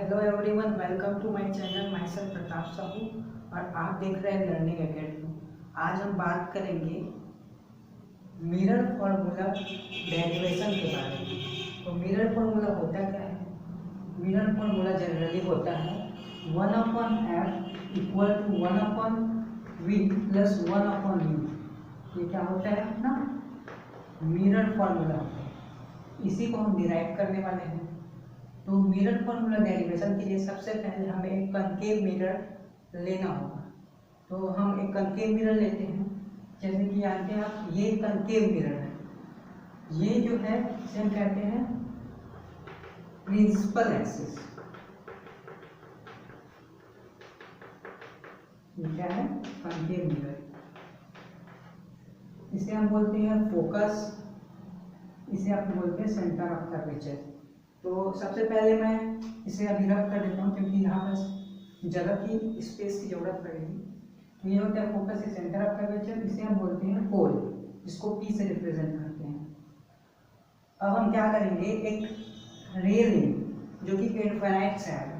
Hello everyone, welcome to my channel. Myself Pratap Sahu और आप देख रहे हैं लर्निंग एकेडमी। आज हम बात करेंगे मिरर फॉर्मूला डेरिवेशन के बारे में। तो मिरर फॉर्मूला होता क्या है? मिरर फॉर्मूला जनरली होता है 1/f equal to 1/v plus 1/u। ये क्या होता है? अपना मिरर फॉर्मूला होता है। इसी को हम डिराइव करने वाले हैं। तो मिरर फॉर्मूला डेरिवेशन के लिए सबसे पहले हमें एक कनकेव मिरर लेना होगा। तो हम एक कनकेव मिरर लेते हैं, जैसे कि जानते हैं आप, ये कनकेव मिरर है। ये जो है इसे हम कहते हैं प्रिंसिपल एक्सिस। ये क्या है? Concave mirror. इसे हम बोलते हैं फोकस, इसे आप बोलते हैं सेंटर ऑफ कर्वेचर। तो सबसे पहले मैं इसे अभी रख कर देता हूँ, क्योंकि यहाँ पर जगह की स्पेस की जरूरत पड़ेगी। तो ये होता है फोकस, सेंटर ऑफ कर्वेचर। इसे हम बोलते हैं पोल, जिसको P से रिप्रेजेंट करते हैं। अब हम क्या करेंगे, एक रे लेंगे जो कि इनफाइनाइट से आएगा।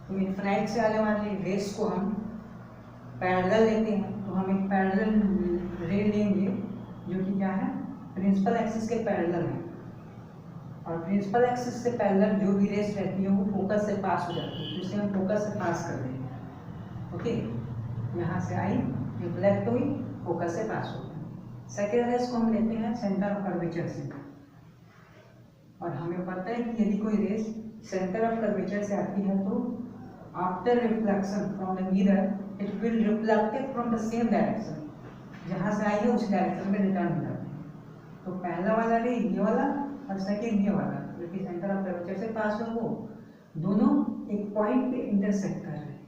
तो इनफाइनाइट से आने वाले रेस को हम पैरेलल लेते हैं। तो हम एक पैरेलल रे लेंगे जो कि क्या है, प्रिंसिपल एक्सिस के पैरेलल है। और प्रिंसिपल एक्सिस से पैरेलल जो भी रेस रहती है वो फोकस से पास हो जाती है। तो इसे हम फोकस से पास कर देंगे। ओके, यहाँ से आई, रिफ्लेक्ट हुई, फोकस से पास हो गई। सेकेंड रेस को हम लेते हैं सेंटर ऑफ कर्वेचर से। और हमें पता है कि यदि कोई रेस सेंटर ऑफ कर्वेचर से आती है तो after reflection from the mirror it will reflected from the same direction. जहाँ से आई है उस डायरेक्शन में रिटर्न हो जाती है। तो पहला वाला रे ये वाला और सेकेंड ये वाला जो कि सेंटर ऑफ कर्वेचर से पास हो, वो दोनों एक पॉइंट पे इंटरसेक्ट कर रहे हैं।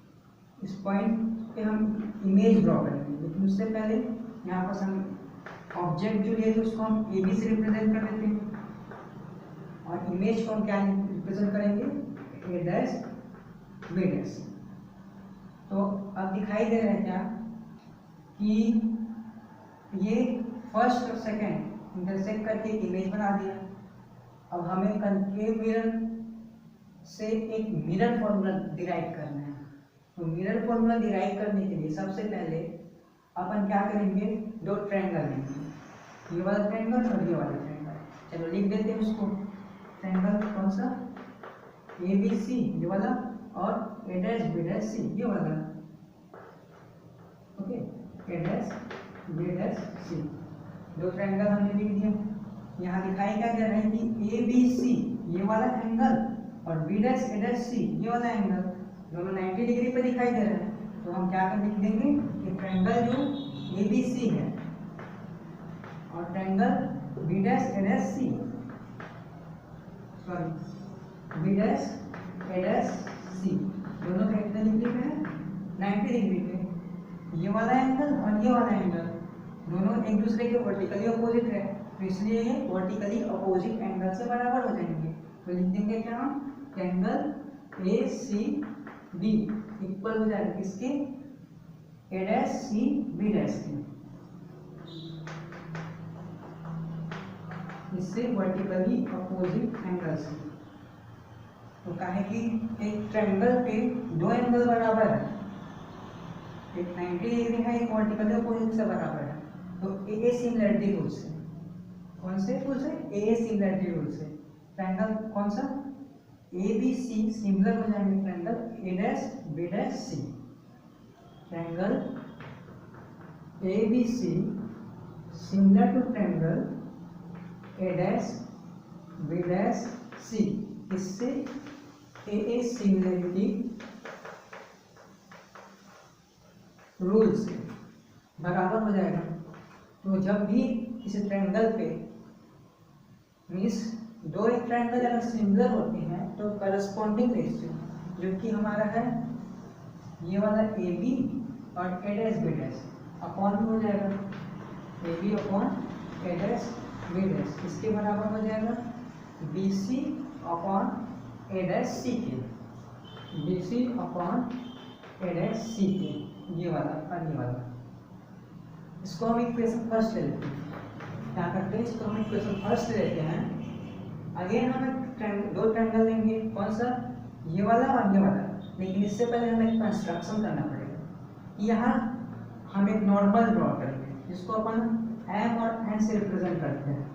इस पॉइंट पे हम इमेज ड्रॉ करेंगे, लेकिन उससे पहले यहाँ पर हम ऑब्जेक्ट जो है तो उसको हम ए बी से रिप्रेजेंट कर देते हैं। और इमेज को हम क्या रिप्रेजेंट करेंगे, ए डैश बी डैश। तो अब दिखाई दे रहा है क्या कि ये फर्स्ट और सेकेंड इंटरसेक्ट करके इमेज बना दिया। अब हमें कनकेव मिरर से एक मिरर फॉर्मूला डिराइव करना है। तो मिरर फॉर्मूला डिराइव करने के लिए सबसे पहले अपन क्या करेंगे, दो ट्रायंगल लेंगे, ये वाला ट्रायंगल और ये वाला ट्रायंगल। चलो लिख देते हैं उसको। ट्रायंगल कौन सा? ए बी सी ये वाला, और ए डैश बी डैश सी ये वाला। ओके, ए डैश बी डैश सी, दो ट्रायंगल हमने लिख दिया। यहाँ दिखाई क्या जा रहा है कि ए बी सी ये वाला एंगल और बी डैश ए डैश सी ये वाला एंगल दोनों 90 डिग्री पे दिखाई दे रहा है। तो हम क्या कर लिख देंगे कि ट्रायंगल जो ए बी सी है और triangle B dash A dash C, sorry B dash A dash सी, दोनों का कितना डिग्री पे है? 90 डिग्री पे। ये वाला एंगल और ये वाला एंगल दोनों एक दूसरे के वर्टिकली अपोजिट है, तो इसलिए ये वर्टिकली अपोजिट एंगल से बराबर हो जाएंगे। तो लिख देंगे क्या हम, angle A C B equal हो जाएगा किसके, A dash C B dash के। इससे वर्टिकली अपोजिट एंगल से। तो कहे कि एक ट्रायंगल पे दो एंगल बराबर है, एक 90 डिग्री है, एक वर्टिकली अपोजिट से बराबर है। तो ए सिमिलरिटी रूल से, कौन से रूल से? ए सिमिलरिटी रूल से। ट्रायंगल कौन सा? ए बी सी सिमिलर हो जाएंगे triangle A dash B dash C. Triangle A B C similar to triangle A dash B dash C. इससे ए सिमिलरिटी रूल से बराबर हो जाएगा। तो जब भी इस ट्रायंगल पे मीन्स दो एक ट्रायंगल अगर सिमिलर होते हैं तो करस्पॉन्डिंग रेशियो जो कि हमारा है ये वाला ए बी और A dash B dash upon में हो जाएगा, A B upon A dash B dash, इसके बराबर हो जाएगा B C upon A dash C के, B C upon A dash C के, ये वाला और ये वाला। इसको हम इक्वेशन फर्स्ट ले लेते हैं। क्या करते हैं, इसको हम इक्वेशन फर्स्ट लेते हैं। अगेन हम दो ट्रायंगल लेंगे, कौन सा? ये वाला और ये वाला। लेकिन इससे पहले हमें एक कंस्ट्रक्शन करना पड़ेगा। यहाँ हम एक नॉर्मल ड्रॉ करेंगे जिसको अपन एम और एन से रिप्रेजेंट करते हैं।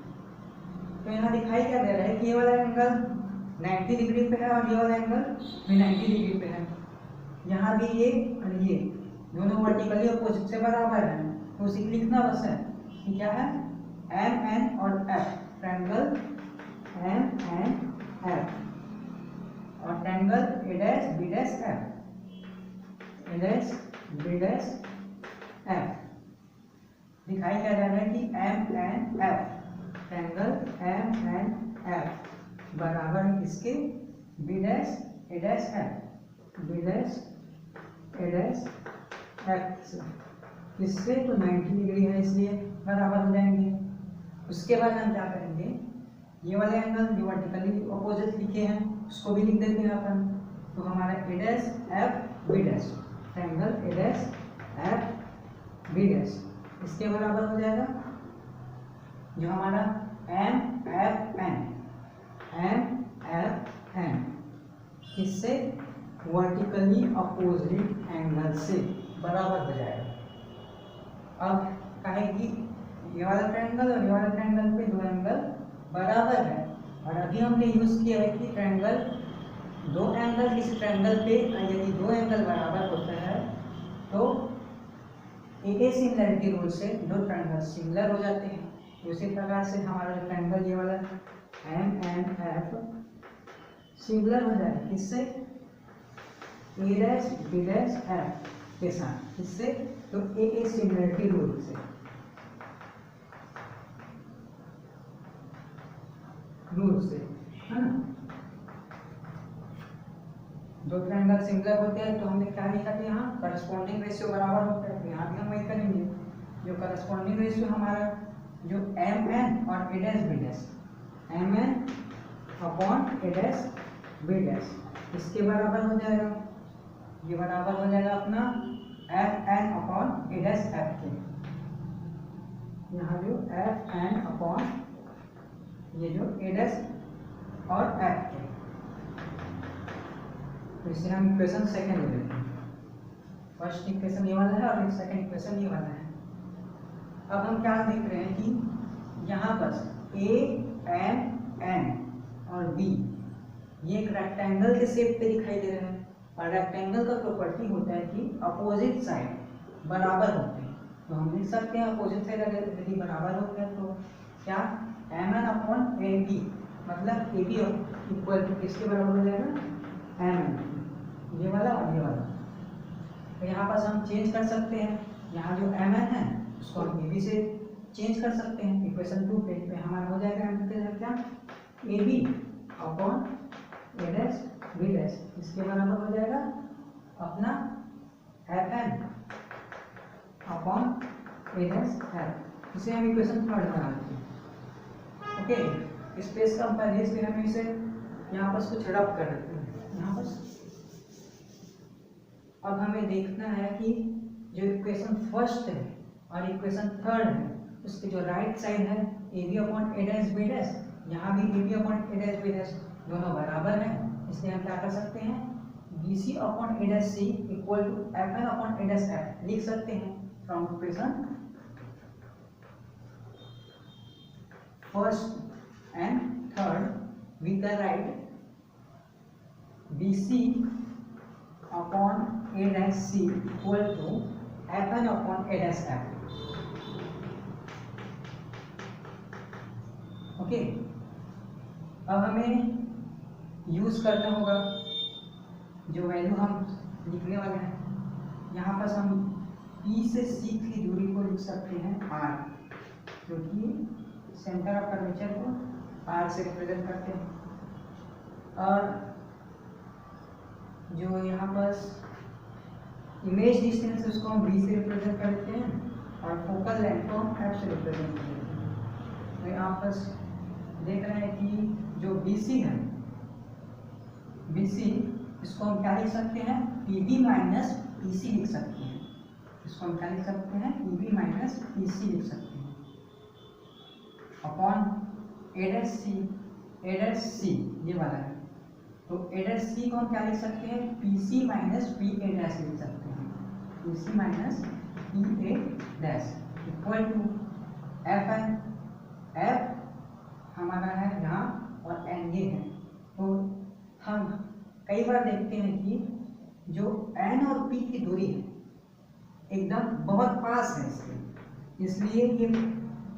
तो यहाँ दिखाई क्या दे रहा है कि ये वाला एंगल 90 डिग्री पे है और ये वाला एंगल भी 90 डिग्री पे है। यहाँ भी ये और ये दोनों वर्टिकली अपोजिट से बराबर है। तो उसी लिखना बस है कि क्या है, एम एन और F, triangle M N F और triangle A dash B dash F, A dash B dash F. दिखाई क्या जा रहा है कि M N F, triangle M N F बराबर है किसके, B dash A dash F, B dash A dash F. इससे तो 90 डिग्री है इसलिए बराबर हो जाएंगे। उसके बाद हम क्या करेंगे, ये वाले एंगल जो वर्टिकली अपोजिट लिखे हैं उसको भी लिख देते हैं अपन। तो हमारा A dash F B dash, triangle A dash F B dash इसके बराबर हो जाएगा जो हमारा M F N, M F N इससे वर्टिकली अपोजिट एंगल से बराबर हो जाएगा। अब कहे कि ये वाला ट्रायंगल और ये वाला ट्रायंगल पे दो एंगल बराबर है और अभी हमने यूज किया है कि ट्रायंगल, दो एंगल किसी ट्रायंगल पे यदि दो एंगल बराबर होता है तो ए सिमिलरिटी रूल से दो ट्रायंगल सिमिलर हो जाते हैं। उसी प्रकार से हमारा जो ट्रायंगल ये वाला एम एन एफ सिमिलर हो जाएगा किससे, ए डैश बी डैश एफ के साथ, किससे, तो ए सिमिलरिटी रूल से, है ना। दो ट्रायंगल सिमिलर होते हैं तो हमने क्या लिखा था यहाँ, करस्पॉन्डिंग रेशियो बराबर होता है। तो यहाँ भी हम वही करेंगे, जो करस्पॉन्डिंग रेशियो हमारा जो एम एन और A dash B dash, M N upon A dash B dash इसके बराबर हो जाएगा। ये बराबर हो जाएगा अपना F N upon A dash F के। यहाँ जो एफ एन अपॉन ये जो ए डैश और एफ के, तो इसे हम इक्वेशन सेकंड ले लेते हैं। फर्स्ट इक्वेशन ये वाला है और सेकंड इक्वेशन ये वाला है। अब हम क्या देख रहे हैं कि यहाँ पर ए एम एन और बी ये एक रेक्टेंगल के शेप पे दिखाई दे रहा है और रेक्टेंगल का प्रॉपर्टी होता है कि अपोजिट साइड बराबर होते हैं। तो हम लिख सकते हैं अपोजिट साइड अगर यदि बराबर होते हैं तो क्या, M N upon A B, मतलब ए बी इक्वल टू किसके बराबर हो जाएगा, एम एन, ये वाला और ये वाला। तो यहाँ पर हम चेंज कर सकते हैं, यहाँ जो एम एन है उसको हम ए बी से चेंज कर सकते हैं इक्वेशन 2 पे। तो हमारा हो जाएगा एम क्या, A B upon A dash B dash इसके बराबर हो जाएगा अपना F N upon A dash F. इसे हम इक्वेशन 3 बना देते हैं। ओके, स्पेस कम पर है इसलिए हम इसे यहाँ पर कुछ रब कर देते हैं यहाँ पर। अब हमें देखना है कि जो इक्वेशन फर्स्ट है और इक्वेशन थर्ड है उसके जो राइट साइड है A B upon A dash B dash, यहाँ भी A B upon A dash B dash दोनों बराबर है। इसलिए हम क्या कर सकते हैं, B C upon A dash C equal to F N upon A dash F लिख सकते हैं from equation first and third with the right B C upon A dash C equal to F N upon A dash F. Okay, अब हमें use करना होगा जो value हम लिखने वाले हैं। यहाँ पर हम P से C की दूरी को लिख सकते हैं R, क्योंकि सेंटर ऑफ कर्वेचर को R से रिप्रेजेंट करते हैं। और जो यहाँ पर इमेज डिस्टेंस उसको हम B से रिप्रेजेंट करते हैं और फोकल लेंथ को हम F से रिप्रेजेंट करते हैं। तो यहाँ पर देख रहे हैं कि जो BC है, BC इसको हम क्या लिख सकते हैं, PB माइनस PC लिख सकते हैं। इसको हम क्या लिख सकते हैं, PB माइनस PC लिख सकते हैं अपॉन ए डैश सी ये वाला है तो ए डैश सी को हम क्या लिख सकते हैं, P C minus P A dash लिख सकते हैं, P C minus P A dash equal to F है, एफ हमारा है यहाँ और एन ये है। तो हम कई बार देखते हैं कि जो एन और पी की दूरी है एकदम बहुत पास है इसके, इसलिए ये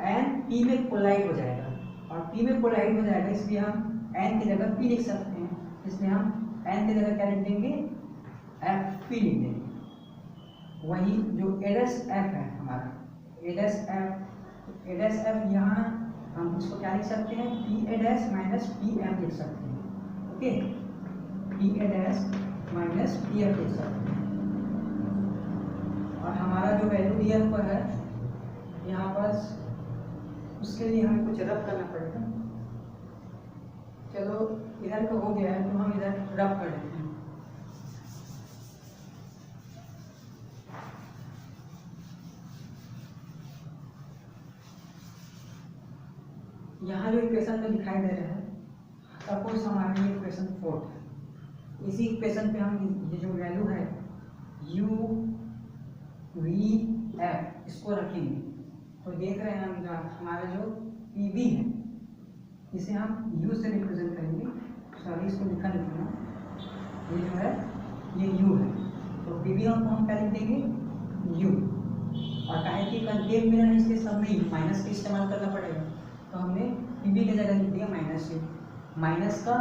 एन पी में कोलाइड हो जाएगा, और पी में कोलाइड हो जाएगा इसलिए हम एन की जगह पी लिख सकते हैं, इसलिए हम एन की जगह क्या लिख देंगे, एफ पी लिख देंगे। वही जो एडस एफ है हमारा, एडस एफ यहाँ हम इसको क्या लिख सकते हैं, पी एडस माइनस पी एम लिख सकते हैं। ओके, पी एडस माइनस पी एफ लिख सकते हैं। और हमारा जो वैल्यू दिया हुआ है यहाँ पर, उसके लिए हमें कुछ रब करना पड़ेगा। चलो इधर का हो गया है तो हम इधर रब कर लेते हैं। यहाँ जो इक्वेशन में दिखाई दे रहा है, सपोज हमारे लिए इक्वेशन 4 है, इसी इक्वेशन पे हम ये जो वैल्यू है u v f इसको रखेंगे। तो देख रहे हैं हम हमारा जो पी वी है इसे हम u से रिप्रेजेंट करेंगे। सॉरी इसको लिखा नहीं था, ये जो है ये u है, तो पी वी हम क्या लिख देंगे u। और कहे कि कंकेव मिरर इसके सब में माइनस का इस्तेमाल करना पड़ेगा, तो हमने पी वी की जगह लिख दिया माइनस से, माइनस का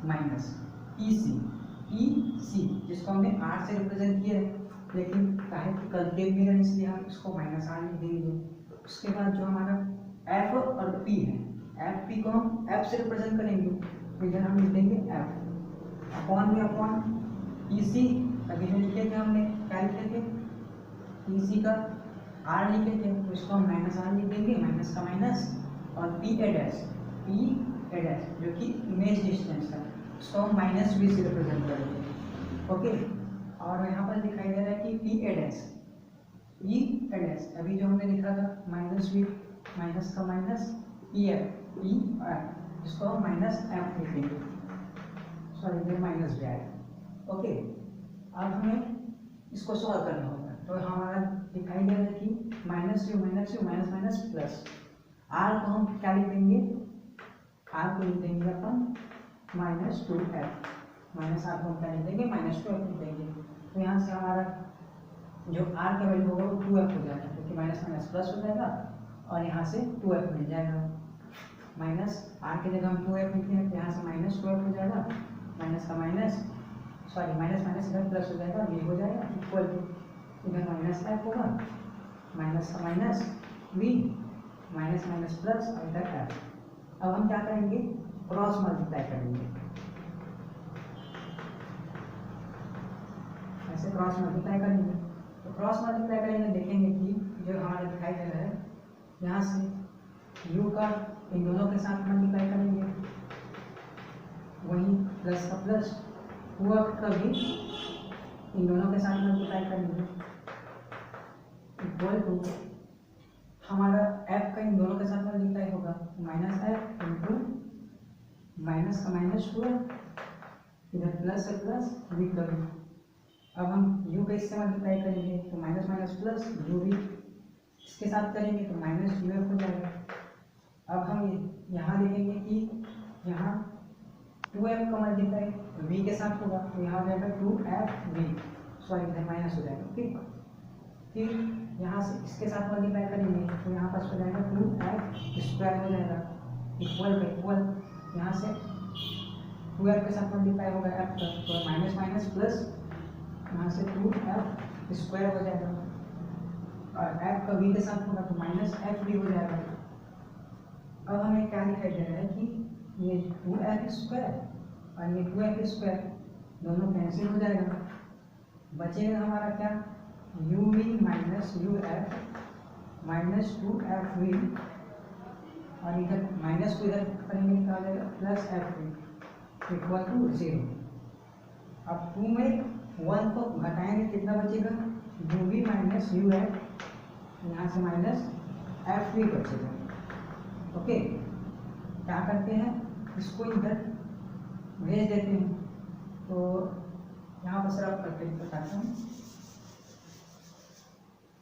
माइनस ई सी जिसको हमने आर से रिप्रेजेंट किया है, लेकिन कहे कि कंकेव मिरर इसलिए हम इसको माइनस आर लिख देंगे। उसके बाद जो हमारा एफ और पी है, एफ पी को हम एफ से रिप्रेजेंट करेंगे, तो इधर हम लिख देंगे एफ अपॉन में अपॉन ई सी। अभी जो लिखे थे हमने क्या लिखे थे, ई सी का आर लिखे थे, तो इसको हम माइनस आर लिख देंगे, माइनस का माइनस, और पी ए डैश जो कि इमेज डिस्टेंस है उसको हम माइनस वी से रिप्रेजेंट करेंगे। ओके, और यहाँ पर दिखाई दे रहा है कि पी ए डैश अभी जो हमने लिखा था माइनस वी, माइनस का माइनस पी एफ जिसको हम माइनस एफ लिखेंगे, सॉरी इधर माइनस भी आएगा। ओके, अब हमें इसको सॉल्व करना होगा, तो हमारा दिखाई दे रहा है कि minus U minus minus plus R को हम क्या लिख देंगे, आर को लिख देंगे अपन माइनस 2f, माइनस आर को हम क्या लिख देंगे माइनस 2f लिख देंगे। तो यहाँ से हमारा जो आर का वैल्यू होगा वो 2f हो जाएगा, क्योंकि माइनस माइनस प्लस हो जाएगा, और यहाँ से 2f मिल जाएगा। माइनस आर की जगह हम 2f लिखते हैं, तो यहाँ से माइनस 2f हो जाएगा, माइनस का माइनस, सॉरी माइनस माइनस इधर प्लस हो जाएगा, ये हो जाएगा इक्वल टू इधर माइनस एफ होगा, माइनस का minus V, minus minus plus और इधर एफ। अब हम क्या करेंगे, क्रॉस मल्टीप्लाई करेंगे, ऐसे क्रॉस मल्टीप्लाई करेंगे। तो क्रॉस मल्टीप्लाई करेंगे, देखेंगे कि जो हमारा दिखाई दे रहा है यहाँ से u का इन दोनों के साथ मल्टीप्लाई करेंगे, वही प्लस का प्लस, 2f का भी इन दोनों के साथ मल्टीप्लाई करेंगे, इक्वल टू हमारा f का इन दोनों के साथ मल्टीप्लाई होगा माइनस एफ इंटू माइनस का माइनस 2f, इधर प्लस से प्लस वी का भी। अब हम u का इससे मल्टीप्लाई करेंगे तो माइनस माइनस प्लस u भी, इसके साथ करेंगे तो माइनस uf हो जाएगा। अब हम यहाँ देखेंगे कि यहाँ 2f का मल्टीप्लाई v के साथ होगा, तो यहाँ हो जाएगा 2fv, सॉरी इधर माइनस हो जाएगा। ठीक, फिर यहाँ से इसके साथ मल्टीप्लाई करेंगे तो यहाँ पास हो जाएगा 2f स्क्वायर हो जाएगा, इक्वल यहाँ से 2f के साथ मल्टीप्लाई होगा f का, तो माइनस माइनस प्लस यहाँ से 2f स्क्वायर हो जाएगा, और f का v के साथ होगा तो माइनस f भी हो जाएगा। अब हमें क्या दिखाई दे रहा है कि ये 2f स्क्वायर और ये 2f स्क्वायर दोनों कैंसिल हो जाएगा, बचेगा हमारा क्या, uv minus uf minus 2fv, और इधर माइनस को इधर करेंगे क्या हो जाएगा प्लस fv इक्वल टू 0। अब 2 में 1 को घटाएंगे कितना बचेगा, uv माइनस uf, यहाँ से माइनस fv बचेगा। ओके, क्या करते हैं, इसको इधर भेज देते हैं, तो यहाँ पर रफ करके बताता हूँ।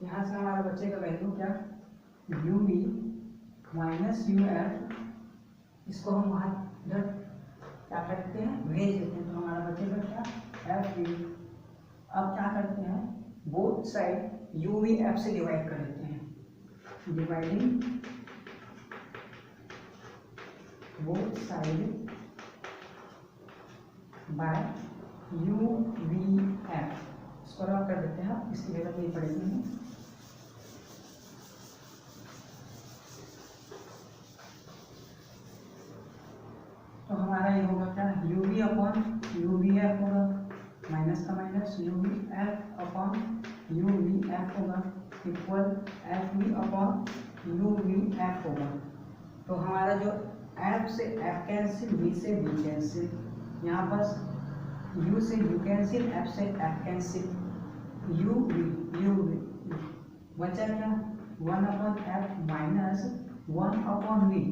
यहाँ से हमारा बचेगा वैल्यू क्या, U V minus U F, इसको हम वहाँ इधर क्या करते हैं, भेज देते हैं, तो हमारा बचेगा क्या, एफ वी। अब क्या करते हैं, both side you V F से डिवाइड कर देते हैं, dividing both side by you V F, इसको रफ कर देते हैं, इसकी जरूरत नहीं पड़ेगी हमें। तो हमारा ये होगा क्या, U V upon U V F होगा, माइनस का minus, U V F upon U V F होगा, equal F V upon U V F होगा। तो हमारा जो एफ से एफ कैंसिल, वी से वी कैंसिल, यहाँ पर यू से यू कैंसिल, एफ से एफ कैंसिल, यू वी बचा क्या, 1 upon F minus 1 upon V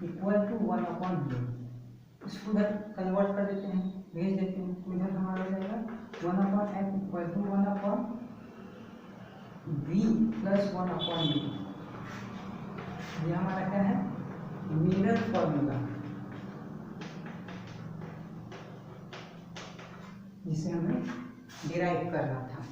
equal to 1 upon V. इसको इधर कन्वर्ट कर देते हैं, भेज देते हैं, तो इधर हमारा हो जाएगा 1 upon F equal to 1 upon V plus 1 upon V. ये हमारा क्या है, मिरर फॉर्मूला, जिसे हमें डिराइव करना था।